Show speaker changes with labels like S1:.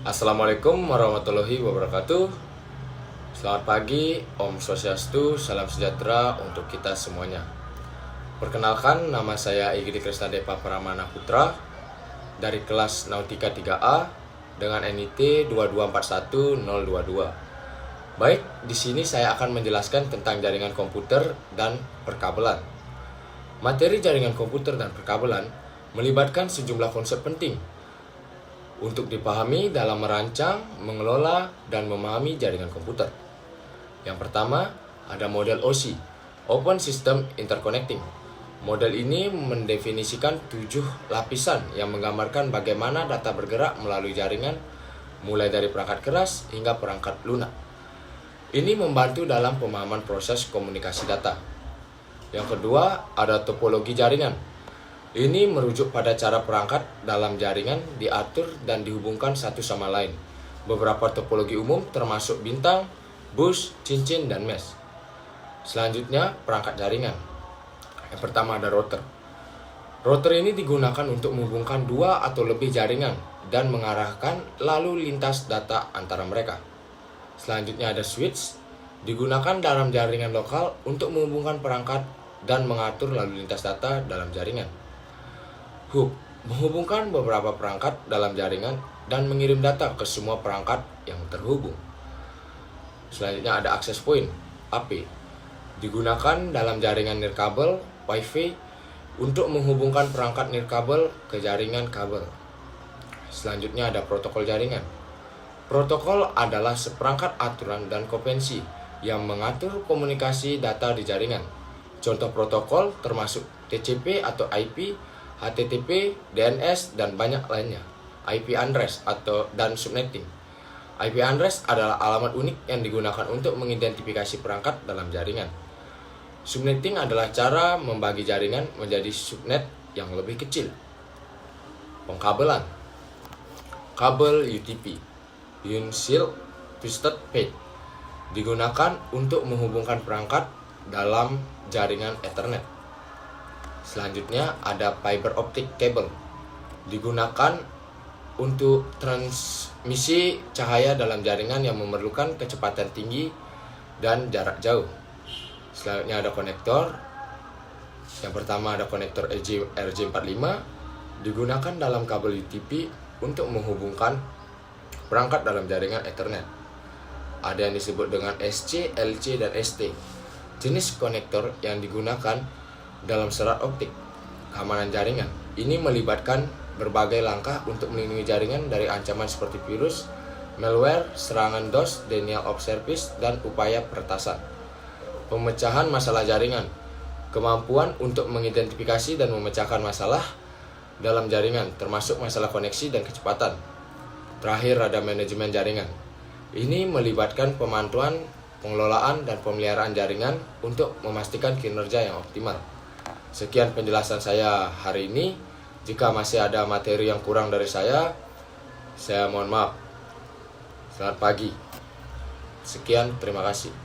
S1: Assalamualaikum warahmatullahi wabarakatuh. Selamat pagi, Om Swastiastu, salam sejahtera untuk kita semuanya. Perkenalkan, nama saya Igede Krisnadepa Pramana Putra dari kelas Nautika 3A dengan NIT 2241022. Baik, di sini saya akan menjelaskan tentang jaringan komputer dan perkabelan. Materi jaringan komputer dan perkabelan melibatkan sejumlah konsep penting untuk dipahami dalam merancang, mengelola, dan memahami jaringan komputer. Yang pertama, ada model OSI, Open System Interconnecting. Model ini mendefinisikan 7 lapisan yang menggambarkan bagaimana data bergerak melalui jaringan, mulai dari perangkat keras hingga perangkat lunak. Ini membantu dalam pemahaman proses komunikasi data. Yang kedua, ada topologi jaringan. Ini merujuk pada cara perangkat dalam jaringan diatur dan dihubungkan satu sama lain. Beberapa topologi umum termasuk bintang, bus, cincin, dan mesh. Selanjutnya, perangkat jaringan. Yang pertama ada router. Router ini digunakan untuk menghubungkan dua atau lebih jaringan dan mengarahkan lalu lintas data antara mereka. Selanjutnya ada switch. Digunakan dalam jaringan lokal untuk menghubungkan perangkat dan mengatur lalu lintas data dalam jaringan. Hub menghubungkan beberapa perangkat dalam jaringan dan mengirim data ke semua perangkat yang terhubung. Selanjutnya ada access point, AP. Digunakan dalam jaringan nirkabel, Wi-Fi, untuk menghubungkan perangkat nirkabel ke jaringan kabel. Selanjutnya ada protokol jaringan. Protokol adalah seperangkat aturan dan konvensi yang mengatur komunikasi data di jaringan. Contoh protokol termasuk TCP atau IP, HTTP, DNS, dan banyak lainnya. IP address dan subnetting. IP address adalah alamat unik yang digunakan untuk mengidentifikasi perangkat dalam jaringan. Subnetting adalah cara membagi jaringan menjadi subnet yang lebih kecil. Pengkabelan. Kabel UTP, Universal Twisted Path, digunakan untuk menghubungkan perangkat dalam jaringan Ethernet. Selanjutnya ada fiber optic cable. Digunakan untuk transmisi cahaya dalam jaringan yang memerlukan kecepatan tinggi dan jarak jauh. Selanjutnya ada konektor. Yang pertama ada konektor RJ45. Digunakan dalam kabel UTP untuk menghubungkan perangkat dalam jaringan Ethernet. Ada yang disebut dengan SC, LC, dan ST. Jenis konektor yang digunakan dalam serat optik. Keamanan jaringan ini melibatkan berbagai langkah untuk melindungi jaringan dari ancaman seperti virus, malware, serangan DOS, denial of service, dan upaya peretasan. Pemecahan masalah jaringan, kemampuan untuk mengidentifikasi dan memecahkan masalah dalam jaringan, termasuk masalah koneksi dan kecepatan. Terakhir ada manajemen jaringan. Ini melibatkan pemantauan, pengelolaan, dan pemeliharaan jaringan untuk memastikan kinerja yang optimal. Sekian penjelasan saya hari ini. Jika masih ada materi yang kurang dari saya mohon maaf. Selamat pagi. Sekian, terima kasih.